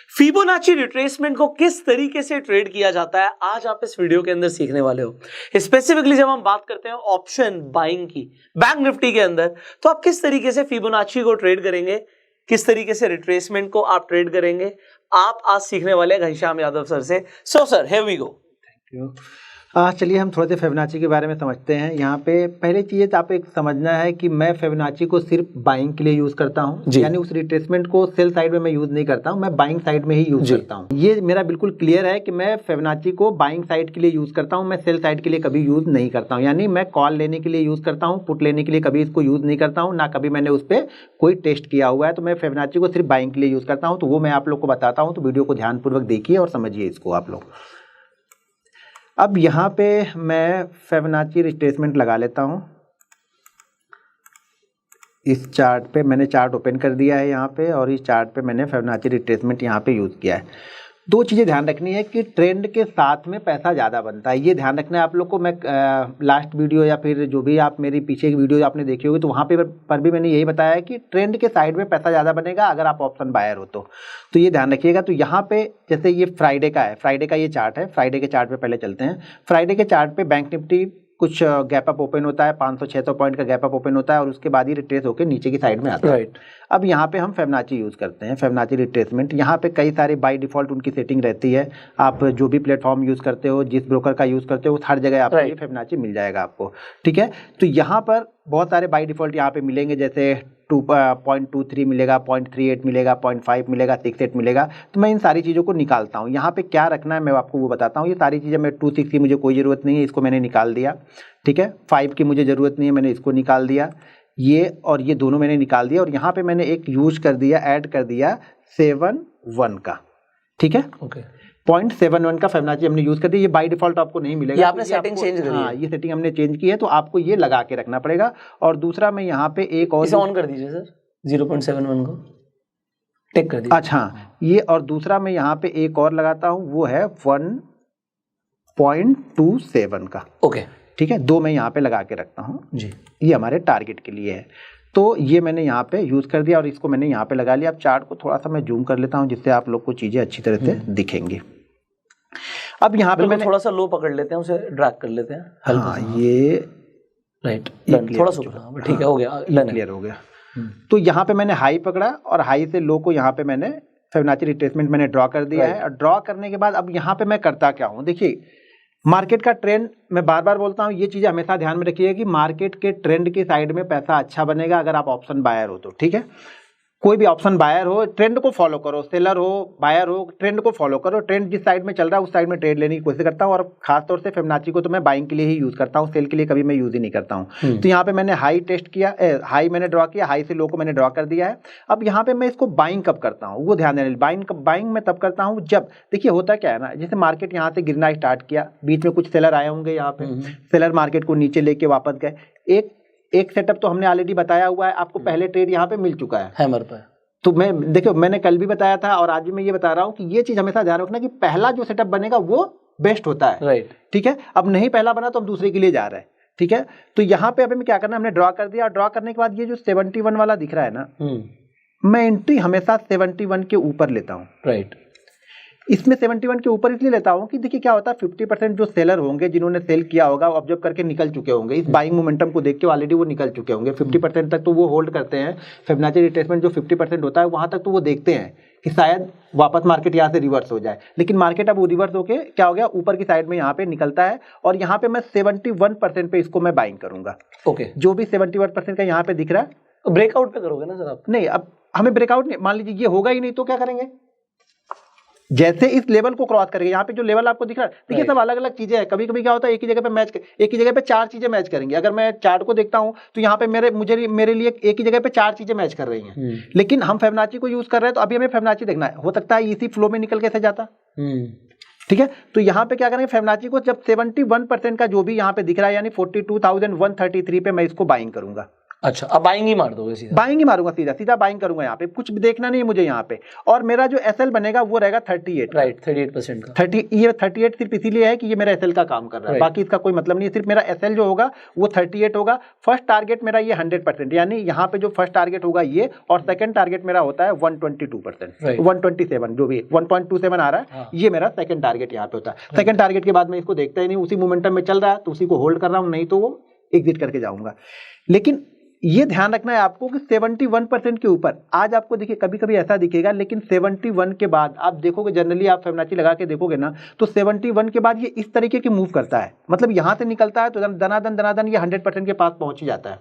Fibonacci retracement को किस तरीके से ट्रेड किया जाता है आज आप इस वीडियो के अंदर सीखने वाले हो। स्पेसिफिकली जब हम बात करते हैं ऑप्शन बाइंग की बैंक निफ्टी के अंदर, तो आप किस तरीके से फिबोनाची को ट्रेड करेंगे, किस तरीके से रिट्रेसमेंट को आप ट्रेड करेंगे, आप आज सीखने वाले हैं घनश्याम यादव सर से। So sir, here we go. Thank you. चलिए हम थोड़े से फिबोनाची के बारे में समझते हैं। यहाँ पे पहली चीज़ तो आप एक समझना है कि मैं फिबोनाची को सिर्फ बाइंग के लिए यूज़ करता हूँ, यानी उस रिट्रेसमेंट को सेल साइड में मैं यूज़ नहीं करता हूँ, मैं बाइंग साइड में ही यूज़ करता हूँ। ये मेरा बिल्कुल क्लियर है कि मैं फिबोनाची को बाइंग साइड के लिए यूज़ करता हूँ, मैं सेल साइड के लिए कभी यूज़ नहीं करता हूँ। यानी मैं कॉल लेने के लिए यूज़ करता हूँ, पुट लेने के लिए कभी इसको यूज़ नहीं करता हूँ, ना कभी मैंने उस पर कोई टेस्ट किया हुआ है। तो मैं फिबोनाची को सिर्फ बाइंग के लिए यूज़ करता हूँ। तो वो मैं आप लोग को बताता हूँ, तो वीडियो को ध्यानपूर्वक देखिए और समझिए इसको आप लोग। अब यहाँ पे मैं फिबोनाची रिट्रेसमेंट लगा लेता हूँ। इस चार्ट पे मैंने चार्ट ओपन कर दिया है यहाँ पे, और इस चार्ट पे मैंने फिबोनाची रिट्रेसमेंट यहाँ पे यूज़ किया है। दो चीज़ें ध्यान रखनी है कि ट्रेंड के साथ में पैसा ज़्यादा बनता है, ये ध्यान रखना है आप लोग को। मैं लास्ट वीडियो या फिर जो भी आप मेरी पीछे की वीडियो आपने देखी होगी, तो वहाँ पर भी मैंने यही बताया है कि ट्रेंड के साइड में पैसा ज़्यादा बनेगा अगर आप ऑप्शन बायर हो तो ये ध्यान रखिएगा। तो यहाँ पे जैसे ये फ्राइडे का है, फ्राइडे का ये चार्ट है। फ्राइडे के चार्ट पे पहले चलते हैं। फ्राइडे के चार्ट पे बैंक निफ्टी कुछ गैप अप ओपन होता है, 500-600 पॉइंट का गैप अप ओपन होता है, और उसके बाद ही रिट्रेस होकर नीचे की साइड में आता है। राइट। अब यहाँ पे हम फिबोनाची यूज़ करते हैं, फिबोनाची रिट्रेसमेंट। यहाँ पे कई सारे बाय डिफ़ॉल्ट उनकी सेटिंग रहती है। आप जो भी प्लेटफॉर्म यूज़ करते हो, जिस ब्रोकर का यूज़ करते हो, हर जगह आपको ये फिबोनाची मिल जाएगा आपको। ठीक है। तो यहाँ पर बहुत सारे बाय डिफ़ॉल्ट यहाँ पे मिलेंगे, जैसे 2.23 मिलेगा, 0.38 मिलेगा, 0.5 मिलेगा, 68 मिलेगा। तो मैं इन सारी चीज़ों को निकालता हूँ। यहाँ पे क्या रखना है मैं आपको वो बताता हूँ। ये सारी चीज़ें मैं 26 की मुझे कोई ज़रूरत नहीं है, इसको मैंने निकाल दिया। ठीक है। 5 की मुझे ज़रूरत नहीं है, मैंने इसको निकाल दिया। ये और ये दोनों मैंने निकाल दिया, और यहाँ पे मैंने एक यूज कर दिया, ऐड कर दिया 71 का। ठीक है। ओके। 0.71 का फिबोनाची हमने यूज कर दिया। ये बाय डिफॉल्ट आपको नहीं मिलेगा, ये आपने सेटिंग चेंज करी है। हाँ, ये सेटिंग हमने चेंज की है, तो आपको ये लगा के रखना पड़ेगा। और दूसरा मैं यहाँ पे एक और इसे ऑन कर दीजिए सर, 0.71 को टिक कर दीजिए। अच्छा, ये और दूसरा मैं यहाँ पे एक और लगाता हूँ, वो है 1.27 का। ओके। ठीक है। दो मैं यहाँ पे लगा के रखता हूँ जी, ये हमारे टारगेट के लिए है। तो ये मैंने यहाँ पे यूज़ कर दिया और इसको मैंने यहाँ पे लगा लिया। अब चार्ट को थोड़ा सा मैं जूम कर लेता हूँ, जिससे आप लोग को चीज़ें अच्छी तरह से दिखेंगी। अब यहाँ पे मैंने थोड़ा सा लो पकड़ लेते हैं, उसे ड्रैग कर लेते हैं। हाँ, ये राइट, थोड़ा सा ठीक है, हो गया, क्लियर हो गया। तो यहाँ पे मैंने हाई पकड़ा, और हाई से लो को यहाँ पे मैंने फिबोनाची रिट्रेसमेंट मैंने ड्रॉ कर दिया है। और ड्रॉ करने के बाद अब यहाँ पे मैं करता क्या हूँ, देखिए मार्केट का ट्रेंड, मैं बार बार बोलता हूँ, ये चीज़ें हमेशा ध्यान में रखिएगा कि मार्केट के ट्रेंड की साइड में पैसा अच्छा बनेगा अगर आप ऑप्शन बायर हो तो। ठीक है। कोई भी ऑप्शन बायर हो, ट्रेंड को फॉलो करो, सेलर हो बायर हो, ट्रेंड को फॉलो करो। ट्रेंड जिस साइड में चल रहा है उस साइड में ट्रेड लेने की कोशिश करता हूँ। और खासतौर से फिबोनाची को तो मैं बाइंग के लिए ही यूज़ करता हूँ, सेल के लिए कभी मैं यूज़ ही नहीं करता हूँ। तो यहाँ पे मैंने हाई टेस्ट किया, हाई मैंने ड्रॉ किया, हाई से लो को मैंने ड्रॉ कर दिया है। अब यहाँ पे मैं इसको बाइंग कब करता हूँ वो ध्यान देना। बाइंग मैं तब करता हूँ जब, देखिए होता क्या है ना, जैसे मार्केट यहाँ से गिरना स्टार्ट किया, बीच में कुछ सेलर आए होंगे, यहाँ पे सेलर मार्केट को नीचे लेके वापस गए। एक सेटअप तो हमने ऑलरेडी बताया हुआ है आपको, पहले ट्रेड यहाँ पे मिल चुका है हैमर पर। तो मैं देखो, मैंने कल भी बताया था और आज भी मैं ये बता रहा हूँ कि ये चीज हमेशा ध्यान रखना कि पहला जो सेटअप बनेगा वो बेस्ट होता है। राइट। ठीक है। अब नहीं पहला बना तो हम दूसरे के लिए जा रहे हैं। ठीक है। तो यहाँ पे हमें क्या करना, हमने ड्रॉ कर दिया, और ड्रॉ करने के बाद ये जो 71 वाला दिख रहा है ना, मैं एंट्री हमेशा 71 के ऊपर लेता हूँ। राइट। इसमें 71 के ऊपर इसलिए लेता हूँ कि देखिए क्या होता है, 50% जो सेलर होंगे जिन्होंने सेल किया होगा, ऑब्जर्व करके निकल चुके होंगे, इस बाइंग मोमेंटम को देख के ऑलरेडी वो निकल चुके होंगे। 50% तक तो वो होल्ड करते हैं। फिबोनाची रिट्रेसमेंट जो 50% होता है वहां तक तो वो देखते हैं कि शायद वापस मार्केट यहाँ से रिवर्स हो जाए। लेकिन मार्केट अब वो रिवर्स होके क्या हो गया, ऊपर की साइड में यहाँ पे निकलता है, और यहाँ पे मैं 71% पे इसको मैं बाइंग करूंगा। ओके। जो भी 71% का यहाँ पे दिख रहा है, ब्रेकआउट पे करोगे ना सर आप? नहीं, अब हमें ब्रेकआउट नहीं, मान लीजिए ये होगा ही नहीं तो क्या करेंगे, जैसे इस लेवल को क्रॉस करके यहाँ पे जो लेवल आपको दिख रहा है, देखिए सब अलग अलग चीजें हैं। कभी कभी क्या होता है, एक ही जगह पे 4 चीजें मैच करेंगी। अगर मैं चार्ट को देखता हूँ तो यहाँ पे मेरे लिए एक ही जगह पे 4 चीजें मैच कर रही हैं। लेकिन हम फिबोनाची को यूज कर रहे हैं, तो अभी हमें फिबोनाची देखना है, हो सकता है इसी फ्लो में निकल कैसे जाता। ठीक है। तो यहाँ पे क्या करेंगे, फिबोनाची को जब 71% का जो भी यहाँ पे दिख रहा है, यानी 42,133 पे मैं इसको बाइंग करूंगा। अच्छा, अब बाइंग ही मार दोगे सीधा? बाइंग ही मारूंगा, सीधा सीधा बाइंग करूंगा, यहाँ पे कुछ भी देखना नहीं है मुझे यहाँ पे। और मेरा जो एसएल बनेगा वो रहेगा 38, राइट, 38% का। 30, ये 38 सिर्फ इसीलिए है कि ये मेरा एसएल का काम कर रहा है, बाकी इसका कोई मतलब नहीं है। सिर्फ मेरा एसएल जो होगा वो 38 होगा। फर्स्ट टारगेट मेरा ये 100%, यानी यहाँ पे जो फर्स्ट टारगेट होगा ये, और सेकंड टारगेट मेरा होता है 122%, 127 जो भी 1.27 आ रहा है, ये मेरा सेकंड टारगेट यहाँ पे होता है। सेकंड टारगेट के बाद मैं इसको देखता ही नहीं, उसी मोमेंटम में चल रहा है तो उसी को होल्ड कर रहा हूँ, नहीं तो वो एग्जिट करके जाऊंगा। लेकिन ये ध्यान रखना है आपको कि 71% के ऊपर आज आपको देखिए कभी कभी ऐसा दिखेगा, लेकिन 71 के बाद आप देखोगे, जनरली आप फिबोनाची लगा के देखोगे ना, तो 71 के बाद ये इस तरीके की मूव करता है, मतलब यहाँ से निकलता है तो दनादन ये 100% के पास पहुंच ही जाता है।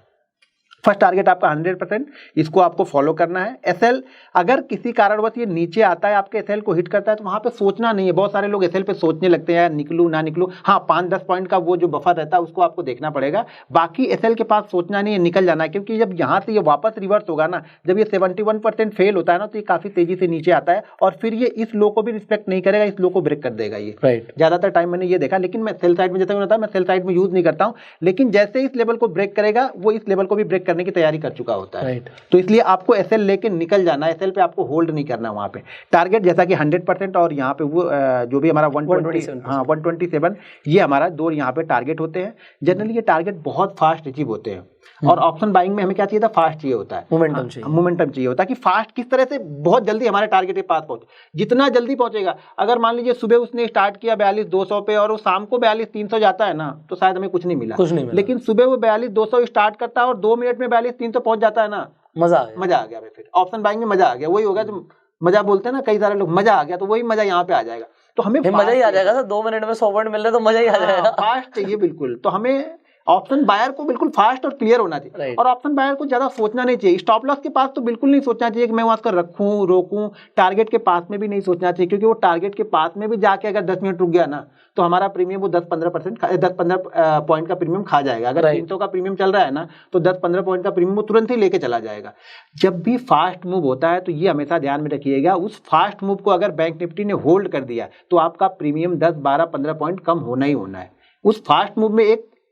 फर्स्ट टारगेट आपका 100%, इसको आपको फॉलो करना है। एसएल अगर किसी कारणवश ये नीचे आता है, आपके एसएल को हिट करता है, तो वहां पे सोचना नहीं है। बहुत सारे लोग एसएल पे सोचने लगते हैं, निकलूं ना निकलूं। हाँ, 5-10 पॉइंट का वो जो बफर रहता है उसको आपको देखना पड़ेगा, बाकी एसएल के पास सोचना नहीं है, निकल जाना है। क्योंकि जब यहाँ से ये वापस रिवर्स होगा ना, जब ये 71% फेल होता है ना, तो ये काफी तेजी से नीचे आता है और फिर ये इस लो को भी रिस्पेक्ट नहीं करेगा, इस लो को ब्रेक कर देगा ये। राइट, ज्यादातर टाइम मैंने ये देखा, लेकिन मैं सेल साइड में, जैसा मैंने बताया, मैं सेल साइड में यूज नहीं करता हूँ, लेकिन जैसे इस लेवल को ब्रेक करेगा वो इस लेवल को भी ब्रेक करने की तैयारी कर चुका होता है। राइट, तो इसलिए आपको एसएल लेके निकल जाना है, एसएल पे आपको होल्ड नहीं करना। वहां पे टारगेट जैसा कि 100% और यहाँ पे वो जो भी हमारा 127, हाँ 127, ये हमारा दो यहाँ पे टारगेट होते हैं। जनरली ये टारगेट बहुत फास्ट अचीव होते हैं, और ऑप्शन बाइंग में हमें क्या चाहिए था, फास्ट चाहिए होता है, मोमेंटम चाहिए, मोमेंटम चाहिए होता है कि फास्ट किस तरह से बहुत जल्दी हमारे टारगेट के पास पहुंचे। जितना जल्दी पहुंचेगा, अगर मान लीजिए सुबह उसने स्टार्ट किया 42,200 पे और वो शाम को 42,300 जाता है ना, तो शायद हमें कुछ नहीं मिला। लेकिन सुबह वो 42,200 स्टार्ट करता है और 2 मिनट में 42,300 पहुंच जाता है ना, मजा आ गया। फिर ऑप्शन बाइंग में मजा आ गया, वही होगा जो मजा बोलते हैं ना कई सारे लोग, मजा आ गया, तो वही मजा यहाँ पे आ जाएगा। तो हमें मजा ही आ जाएगा सर, 2 मिनट में 100 पॉइंट मिल रहे तो मजा ही आ जाएगा। फास्ट चाहिए बिल्कुल, तो हमें ऑप्शन बायर को बिल्कुल फास्ट और क्लियर होना चाहिए। और ऑप्शन बायर को ज्यादा सोचना नहीं चाहिए। स्टॉप लॉस के पास तो बिल्कुल नहीं सोचना चाहिए कि मैं वहां पर रखूं रोकूं, टारगेट के पास में भी नहीं सोचना चाहिए, क्योंकि वो टारगेट के पास में भी जाके अगर 10 मिनट रुक गया ना, तो हमारा प्रीमियम वो 10-15 पॉइंट का प्रीमियम खा जाएगा। अगर 300 का प्रीमियम चल रहा है ना, तो 10-15 पॉइंट का प्रीमियम वो तुरंत ही लेके चला जाएगा। जब भी फास्ट मूव होता है तो ये हमेशा ध्यान में रखिएगा, उस फास्ट मूव को अगर बैंक निफ्टी ने होल्ड कर दिया तो आपका प्रीमियम 10-12-15 पॉइंट कम होना ही होना है। उस फास्ट मूव में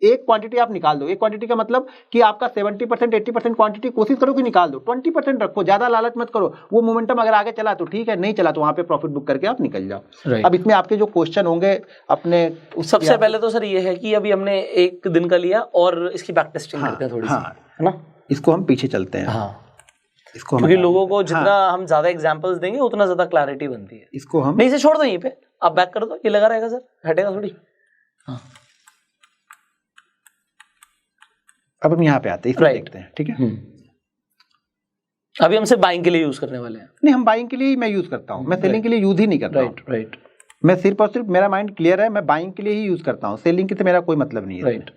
एक क्वांटिटी आप निकाल दो। एक क्वांटिटी का मतलब कि आपका 70% 80% क्वांटिटी कोशिश करो कि निकाल दो, 20% रखो, ज्यादा लालच मत करो। वो मोमेंटम अगर आगे चला तो ठीक है, नहीं चला तो वहां पे प्रॉफिट बुक करके आप निकल जाओ। अब इसमें आपके जो क्वेश्चन होंगे अपने, सबसे पहले तो सर ये है कि अभी हमने एक दिन का लिया और इसकी बैक टेस्टिंग करते हैं थोड़ी सी, है ना। इसको हम पीछे चलते हैं, इसको क्योंकि लोगों को जितना हम ज्यादा एग्जांपल्स देंगे उतना ज्यादा क्लैरिटी बनती है। इसको हम नहीं, इसे छोड़ दो, यहीं पे आप बैक कर दो, ये लगा रहेगा सर, हटेगा थोड़ी। अब हम यहाँ पे आते हैं, इसको देखते हैं, ठीक है। अभी हम सिर्फ बाइंग के लिए यूज करने वाले हैं। नहीं, हम बाइंग के लिए ही मैं यूज करता हूँ, मैं सेलिंग के लिए यूज ही नहीं करता। राइट, मैं सिर्फ और सिर्फ, मेरा माइंड क्लियर है, मैं बाइंग के लिए ही यूज करता हूँ, सेलिंग के से मेरा कोई मतलब नहीं है। राइट,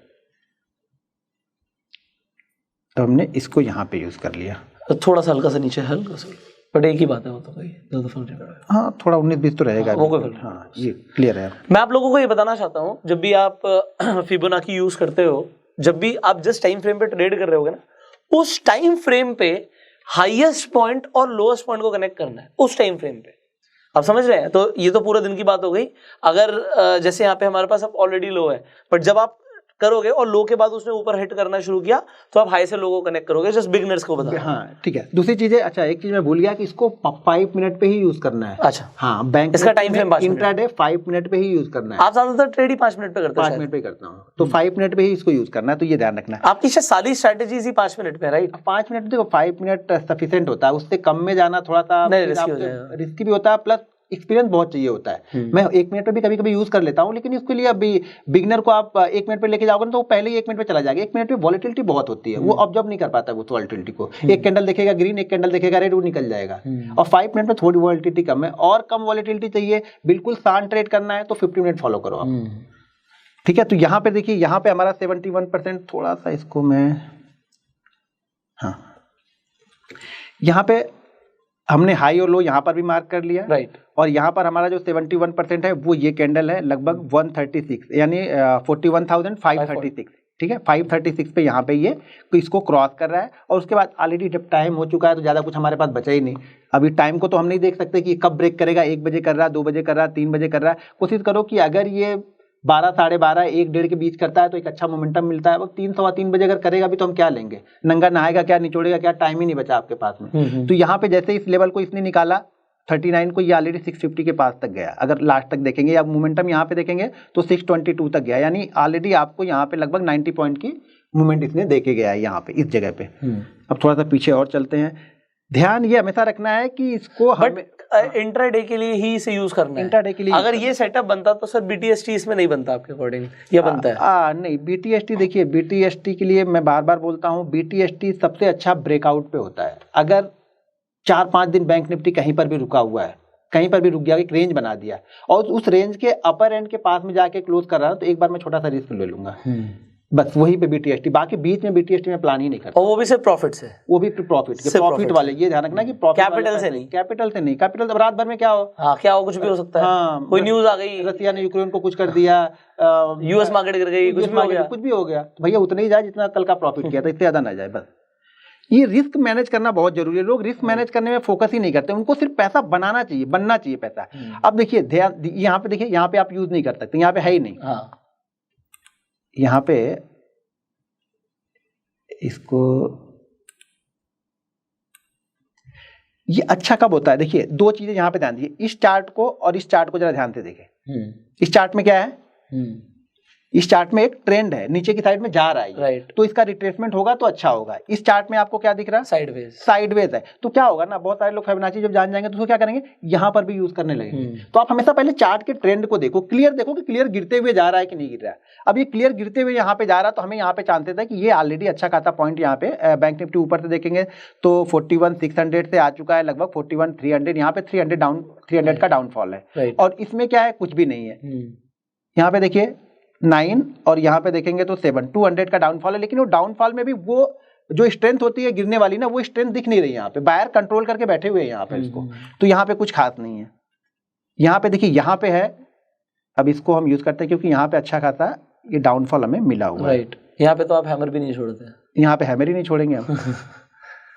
तो हमने इसको यहाँ पे यूज कर लिया, तो थोड़ा सा हल्का सा नीचे, हल्का सा, बट एक ही बात है, वो तो कोई ज्यादा फर्क नहीं पड़ेगा। हाँ, थोड़ा 19-20 तो रहेगा, वो कोई फर्क। हाँ, ये क्लियर है। मैं आप लोगों को ये बताना चाहता हूँ, जब भी आप फिबोनाची यूज करते हो, जब भी आप जिस टाइम फ्रेम पे ट्रेड कर रहे होगे ना, उस टाइम फ्रेम पे हाईएस्ट पॉइंट और लोएस्ट पॉइंट को कनेक्ट करना है, उस टाइम फ्रेम पे। आप समझ रहे हैं? तो ये तो पूरे दिन की बात हो गई। अगर जैसे यहाँ पे हमारे पास अब ऑलरेडी लो है, बट जब आप करोगे और लो के बाद उसने ऊपर हिट करना शुरू किया तो आप हाई से लो को कनेक्ट करोगे। जस्ट बिगिनर्स को बता। हाँ, ठीक है। दूसरी चीज है, अच्छा एक चीज मैं भूल गया कि इसको 5 मिनट पे ही यूज करना है। अच्छा, हाँ, बैंक इसका टाइम फ्रेम इंट्राडे 5 मिनट पे ही यूज करना है। आप ज्यादातर ट्रेड ही 5 मिनट पे करते हैं? 5 मिनट पे करता हूँ, तो 5 मिनट पे ही इसको यूज करना है, तो ये ध्यान रखना है। आपकी सारी स्ट्रेटेजीज ही 5 मिनट पे, राइट? 5 मिनट, देखो 5 मिनट सफिशिएंट होता है, उससे कम में जाना थोड़ा सा रिस्की भी होता है, प्लस एक्सपीरियंस बहुत चाहिए होता है। मैं 1 मिनट पे भी कभी कभी यूज कर लेता हूँ, लेकिन इसके लिए अभी बिगिनर को आप 1 मिनट पे लेके जाओगे ना, तो वो पहले ही 1 मिनट पे चला जाएगा। 1 मिनट पे वॉलेटिलिटी बहुत होती है, वो ऑब्जर्व नहीं कर पाता वो वॉलेटिलिटी को। एक कैंडल देखेगा ग्रीन, एक कैंडल देखेगा रेड, वो निकल जाएगा। और 5 मिनट में थोड़ी वॉलेटिलिटी कम है, और कम वॉलेटिलिटी चाहिए, बिल्कुल शांत ट्रेड करना है, तो 50 मिनट फॉलो करो आप, ठीक है। तो यहाँ पे देखिए, यहाँ पे हमारा 71%, थोड़ा सा इसको मैं, हाँ, यहाँ पे हमने हाई और लो यहाँ पर भी मार्क कर लिया, राइट। और यहाँ पर हमारा जो 71% है वो ये कैंडल है, लगभग 136, यानी 41,536, ठीक है। 536 पे यहाँ पे ये इसको क्रॉस कर रहा है, और उसके बाद ऑलरेडी जब टाइम हो चुका है तो ज़्यादा कुछ हमारे पास बचा ही नहीं। अभी टाइम को तो हम नहीं देख सकते कि कब ब्रेक करेगा, 1 बजे कर रहा है, 2 बजे कर रहा है, 3 बजे कर रहा है। कोशिश करो कि अगर ये 12, 12:30, 1, 1:30 के बीच करता है तो एक अच्छा मोमेंटम मिलता है। वो 3, सवा 3 बजे अगर करेगा भी तो हम क्या लेंगे, नंगा नहाएगा क्या, निचोड़ेगा क्या, टाइम ही नहीं बचा आपके पास में। तो यहाँ पे जैसे इस लेवल को इसने निकाला 39 को, ये ऑलरेडी 650 के पास तक गया। अगर लास्ट तक देखेंगे या मोमेंटम यहाँ पे देखेंगे तो 622 तक गया, यानी ऑलरेडी आपको यहाँ पे लगभग 90 पॉइंट की मूवमेंट इसने देके गया है यहाँ पे इस जगह पे। अब थोड़ा सा पीछे और चलते हैं। ध्यान ये हमेशा रखना है कि इसको इंट्राडे के लिए ही इसे यूज करना है। इंट्राडे के लिए अगर ये सेटअप बनता तो सर बीटीएसटी इसमें नहीं बनता आपके अकॉर्डिंग, या बनता है? नहीं, बीटीएसटी देखिए, बीटीएसटी के लिए मैं बार बार बोलता हूँ, बीटीएसटी सबसे अच्छा ब्रेकआउट पे होता है। अगर 4-5 दिन बैंक निफ्टी कहीं पर भी रुका हुआ है, कहीं पर भी रुक गया, एक रेंज बना दिया और उस रेंज के अपर एंड के पास में जाके क्लोज कर रहा है तो एक बार मैं छोटा सा रिस्क ले लूंगा, बस वही पे बीटीएसटी। बाकी बीच में बीटीएसटी में प्लान ही नहीं करता। और वो भी सिर्फ प्रॉफिट से, वो भी प्रॉफिट वाले, ये ध्यान रखना कि कैपिटल से नहीं, कैपिटल तो रात भर में क्या हो, क्या हो, कुछ भी हो सकता है। हाँ, कोई न्यूज आ गई, रसिया ने यूक्रेन को कुछ कर दिया, यूएस मार्केट गिर गई, कुछ भी हो गया तो भैया उतना ही जाए जितना कल का प्रॉफिट किया था, इससे ज्यादा ना जाए। बस ये रिस्क मैनेज करना बहुत जरूरी है। लोग रिस्क मैनेज करने में फोकस ही नहीं करते, उनको सिर्फ पैसा बनाना चाहिए, बनना चाहिए पैसा। अब देखिए ध्यान, यहाँ पे देखिए, यहाँ पे आप यूज नहीं कर सकते, यहाँ पे है ही नहीं। यहाँ पे इसको, ये अच्छा कब होता है, देखिए 2 चीजें यहाँ पे ध्यान दीजिए, इस चार्ट को और इस चार्ट को जरा ध्यान से देखें। इस चार्ट में क्या है, इस चार्ट में एक ट्रेंड है, नीचे की साइड में जा रहा है, राइट। तो इसका रिट्रेसमेंट होगा तो अच्छा होगा। इस चार्ट में आपको क्या दिख रहा है, साइडवेज है। तो क्या होगा ना, बहुत सारे लोग फिबोनाची जब जान जाएंगे तो उसको क्या करेंगे, यहाँ पर भी यूज करने लगेंगे। तो आप हमेशा पहले चार्ट के ट्रेंड को देखो, क्लियर देखो कि क्लियर गिरते हुए जा रहा है कि नहीं गिर रहा है। अब ये क्लियर गिरते हुए यहाँ पे जा रहा है तो हमें यहाँ पे चांसेस है कि ये ऑलरेडी अच्छा खाता पॉइंट यहाँ पे बैंक निफ्टी ऊपर से देखेंगे तो 41,600 से आ चुका है, लगभग 41,300, यहाँ पे 300 का डाउनफॉल है। और इसमें क्या है, कुछ भी नहीं है। यहाँ पे देखिए 9 और यहाँ पे देखेंगे तो 7, 200 का डाउनफॉल है। लेकिन वो डाउनफॉल में भी वो जो स्ट्रेंथ होती है गिरने वाली ना, वो स्ट्रेंथ दिख नहीं रही। यहाँ पे बायर कंट्रोल करके बैठे हुए हैं यहाँ पे इसको, तो यहाँ पे कुछ खास नहीं है। यहाँ पे देखिए, यहाँ पे है, अब इसको हम यूज करते हैं क्योंकि यहाँ पे अच्छा खासा ये डाउनफॉल हमें मिला हुआ है। राइट, यहाँ पे तो आप हैमर भी नहीं छोड़ते, यहाँ पे हैमर ही नहीं छोड़ेंगे हम।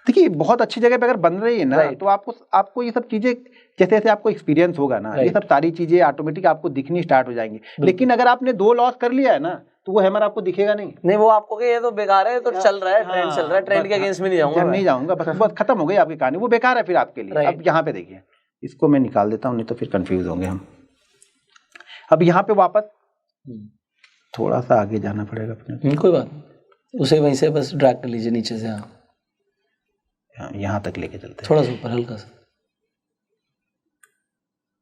देखिए बहुत अच्छी जगह पे अगर बन रही है ना, तो आपको ये सब चीजें जैसे जैसे आपको एक्सपीरियंस होगा ना, ये सब सारी चीजें ऑटोमेटिक आपको दिखनी स्टार्ट हो जाएंगी। लेकिन अगर आपने 2 लॉस कर लिया है ना, तो वो हैमर आपको दिखेगा नहीं, वो आपको ये तो बेकार है, तो चल रहा है, ट्रेंड चल रहा है, ट्रेंड के अगेंस्ट में नहीं जाऊंगा, बस खत्म हो गई आपकी कहानी, वो बेकार है फिर आपके लिए। अब यहाँ पे देखिए, इसको मैं निकाल देता हूँ, नहीं तो फिर कंफ्यूज होंगे हम। अब यहाँ पे वापस थोड़ा सा आगे जाना पड़ेगा अपने, कोई बात, उसे वहीं से बस ड्रैग कर लीजिए नीचे से, यहाँ तक लेके चलते हैं, थोड़ा सा ऊपर हल्का सा।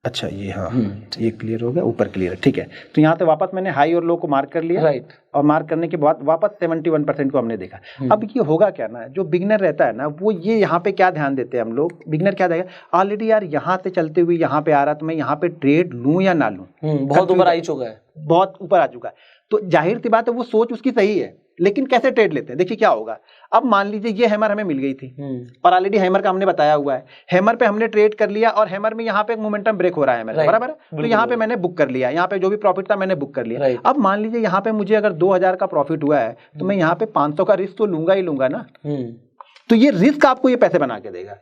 अच्छा ये, हाँ ये क्लियर हो गया, ऊपर क्लियर है, ठीक है। तो यहाँ से वापस मैंने हाई और लो को मार्क कर लिया, राइट। और मार्क करने के बाद वापस 71% को हमने देखा। अब ये होगा क्या ना, जो बिगनर रहता है ना, वो ये यहाँ पे क्या ध्यान देते हैं हम लोग, बिगनर क्या देगा, ऑलरेडी यार यहाँ से चलते हुए यहाँ पे आ रहा, तो मैं यहाँ पे ट्रेड लूँ या ना लूँ, बहुत ऊपर आ चुका है, बहुत ऊपर आ चुका है। तो जाहिर सी बात है वो सोच उसकी सही है, लेकिन कैसे ट्रेड लेते हैं, देखिए क्या होगा। अब मान लीजिए ये हैमर हमें मिल गई थी और ऑलरेडी हैमर का हमने बताया हुआ है, हैमर पे हमने ट्रेड कर लिया और हैमर में यहाँ पे एक मोमेंटम ब्रेक हो रहा है हैमर, बराबर है। तो यहाँ पे मैंने बुक कर लिया, यहाँ पे जो भी प्रॉफिट था मैंने बुक कर लिया। अब मान लीजिए यहाँ पे मुझे अगर 2000 का प्रॉफिट हुआ है, तो मैं यहाँ पे 500 का रिस्क तो लूंगा ही लूंगा ना। तो ये रिस्क आपको ये पैसे बना के देगा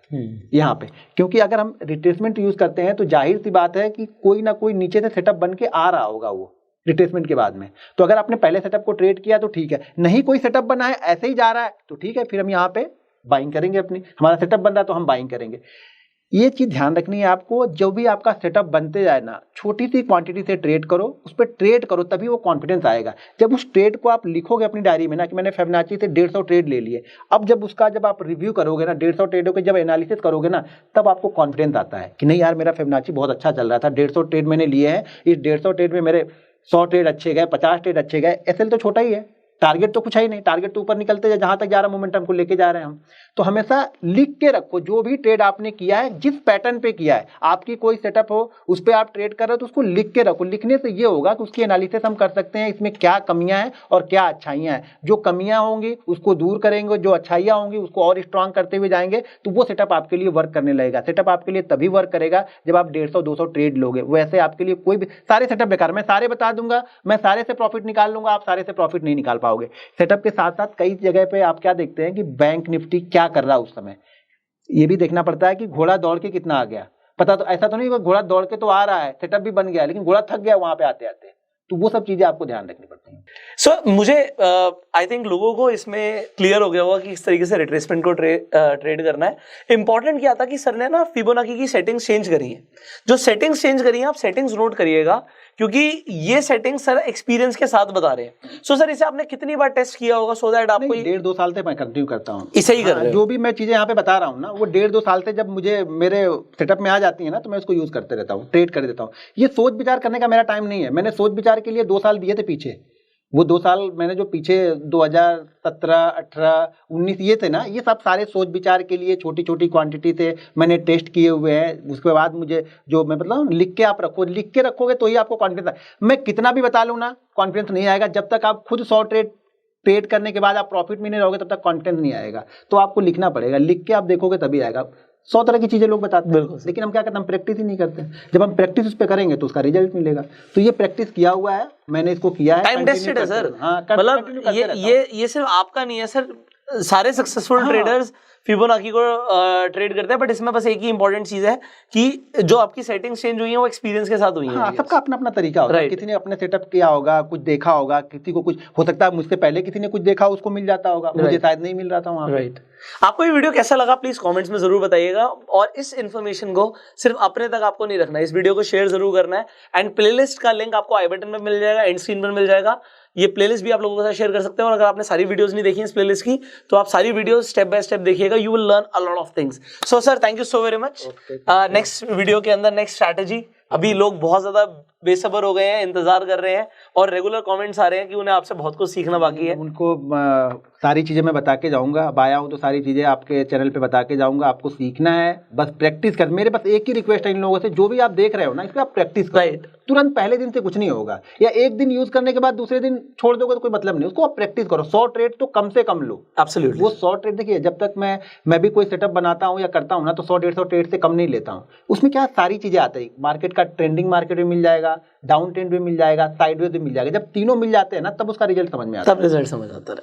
यहाँ पे, क्योंकि अगर हम रिट्रेसमेंट यूज करते हैं तो जाहिर सी बात है कि कोई ना कोई नीचे से सेटअप बन के आ रहा होगा वो रिट्रेसमेंट के बाद में। तो अगर आपने पहले सेटअप को ट्रेड किया तो ठीक है, नहीं कोई सेटअप बना है, ऐसे ही जा रहा है तो ठीक है, फिर हम यहाँ पे बाइंग करेंगे अपनी, हमारा सेटअप बन रहा है तो हम बाइंग करेंगे। ये चीज ध्यान रखनी है आपको, जो भी आपका सेटअप बनते जाए ना, छोटी सी क्वांटिटी से ट्रेड करो, उस पर ट्रेड करो, तभी वो कॉन्फिडेंस आएगा। जब उस ट्रेड को आप लिखोगे अपनी डायरी में ना कि मैंने फिबोनाची से 150 ट्रेड ले लिए, अब जब आप रिव्यू करोगे ना, 150 ट्रेडों के जब एनालिसिस करोगे ना, तब आपको कॉन्फिडेंस आता है कि नहीं यार मेरा फिबोनाची बहुत अच्छा चल रहा था, 150 ट्रेड मैंने लिए हैं, इस 150 ट्रेड में मेरे 100 ट्रेड अच्छे गए, 50 ट्रेड अच्छे गए। एसएल तो छोटा ही है, टारगेट तो कुछ है ही नहीं, टारगेट तो ऊपर निकलते जाए, जहां तक जा रहा मोमेंटम को लेके जा रहे हैं हम। तो हमेशा लिख के रखो जो भी ट्रेड आपने किया है, जिस पैटर्न पे किया है, आपकी कोई सेटअप हो उस पे आप ट्रेड कर रहे हो तो उसको लिख के रखो। लिखने से ये होगा कि उसकी एनालिसिस हम कर सकते हैं, इसमें क्या कमियां हैं और क्या अच्छाइयां हैं। जो कमियां होंगी उसको दूर करेंगे, जो अच्छाइयां होंगी उसको और स्ट्रांग करते हुए जाएंगे, तो वो सेटअप आपके लिए वर्क करने लगेगा। सेटअप आपके लिए तभी वर्क करेगा जब आप 150-200 ट्रेड लोगे, वैसे आपके लिए कोई भी सारे सेटअप बेकार। मैं सारे बता दूंगा, मैं सारे से प्रॉफिट निकाल लूंगा, आप सारे से प्रॉफिट नहीं निकाल पाओगे। सेटअप के साथ साथ कई जगह पे आप क्या देखते हैं कि बैंक निफ्टी क्या कर रहा है उस समय, ये भी देखना पड़ता है कि घोड़ा दौड़ के कितना आ गया। पता तो ऐसा तो नहीं घोड़ा दौड़ के तो आ रहा है, सेटअप भी बन गया, लेकिन घोड़ा थक गया वहां पे आते आते, तो वो सब चीजें आपको ध्यान रखनी पड़ती हैं। सो मुझे आई थिंक लोगों को इसमें क्लियर हो गया होगा कि इस तरीके से रिट्रेसमेंट को ट्रेड करना है। इंपॉर्टेंट क्या था कि सर ने ना फिबोनाची की सेटिंग्स चेंज करी है। जो सेटिंग्स चेंज करी है आप सेटिंग्स नोट करिएगा, क्योंकि ये सेटिंग्स सर एक्सपीरियंस के साथ बता रहे हैं। सो सर इसे आपने कितनी बार टेस्ट किया होगा सो दैट आपको 1.5-2 साल से मैं कंटिन्यू करता हूँ इसे ही कर रहे हो? जो भी मैं चीजें यहाँ पे बता रहा हूँ ना, वो 1.5-2 साल से जब मुझे मेरे सेटअप में आ जाती है ना, तो मैं उसको यूज करते रहता हूँ, ट्रेड कर देता हूँ। ये सोच विचार करने का मेरा टाइम नहीं है। मैंने सोच विचार के लिए 2 साल दिए थे पीछे। वो 2 साल मैंने जो पीछे 2017, 18, 19 ये थे ना, ये सब सारे सोच विचार के लिए छोटी छोटी क्वांटिटी थे, मैंने टेस्ट किए हुए हैं। उसके बाद मुझे जो मैं मतलब लिख के आप रखो, लिख के रखोगे तो ही आपको कॉन्फिडेंस। मैं कितना भी बता लूँ ना, कॉन्फिडेंस नहीं आएगा। जब तक आप खुद 100 ट्रेड करने के बाद आप प्रॉफिट में नहीं रहोगे, तब तक कॉन्फिडेंस नहीं आएगा। तो आपको लिखना पड़ेगा, लिख के आप देखोगे तभी आएगा। 100 तरह की चीजें लोग बताते हैं, लेकिन हम क्या करते हैं, हम प्रैक्टिस ही नहीं करते। जब हम प्रैक्टिस उस पे करेंगे तो उसका रिजल्ट मिलेगा। तो ये प्रैक्टिस किया हुआ है, मैंने इसको किया है, टाइम टेस्टेड है सर। मतलब ये सिर्फ आपका नहीं है सर, सारे सक्सेसफुल ट्रेडर्स फिबोनाची को ट्रेड करते हैं। बट इसमें बस एक ही इंपॉर्टेंट चीज है कि जो आपकी सेटिंग्स चेंज हुई है वो एक्सपीरियंस के साथ हुई है। हाँ, सबका अपना अपना तरीका होता है। किसी ने अपने सेटअप किया होगा, कुछ देखा होगा, किसी को कुछ हो सकता है मुझसे पहले किसी ने कुछ देखा, उसको मिल जाता होगा, मुझे शायद नहीं मिल रहा था वहाँ। राइट। आपको ये वीडियो कैसा लगा प्लीज कमेंट्स में जरूर बताइएगा, और इस इन्फॉर्मेशन को सिर्फ अपने तक आपको नहीं रखना है, इस वीडियो को शेयर जरूर करना है। एंड प्लेलिस्ट का लिंक आपको आई बटन में मिल जाएगा, एंड स्क्रीन पर मिल जाएगा। ये प्लेलिस्ट भी आप लोगों के साथ शेयर कर सकते हैं। और अगर आपने सारी वीडियोस नहीं देखी इस प्लेलिस्ट की, तो आप सारी वीडियोस स्टेप बाय स्टेप देखिएगा, you will learn a lot of things. So sir thank you so very much. Next video के अंदर नेक्स्ट स्ट्रैटेजी। अभी लोग बहुत ज्यादा बेसब्र हो गए हैं, इंतजार कर रहे हैं, और रेगुलर कमेंट्स आ रहे हैं कि उन्हें आपसे बहुत कुछ सीखना बाकी है। उनको सारी चीजें मैं बता के जाऊंगा। अब आया हूँ तो सारी चीजें आपके चैनल पे बता के जाऊंगा। आपको सीखना है, बस प्रैक्टिस कर। मेरे बस एक ही रिक्वेस्ट है इन लोगों से, जो भी आप देख रहे हो ना, इस पे आप प्रैक्टिस करो। राइट। तुरंत पहले दिन से कुछ नहीं होगा, या एक दिन यूज करने के बाद दूसरे दिन छोड़ दोगे तो कोई मतलब नहीं। उसको आप प्रैक्टिस करो। 100 ट्रेड तो कम से कम लो। एब्सोल्युटली। वो 100 ट्रेड देखिए, जब तक मैं भी कोई सेटअप बनाता हूँ या करता हूँ ना, तो 100-150 ट्रेड से कम नहीं लेता हूँ। उसमें क्या सारी चीजें आती है, मार्केट का ट्रेंडिंग मार्केट भी मिल जाएगा, डाउन ट्रेंड भी मिल जाएगा, साइडवेज भी मिल जाएगा। जब तीनों मिल जाते हैं ना, तब उसका रिजल्ट समझ में आता है। तब रिजल्ट समझ आता है।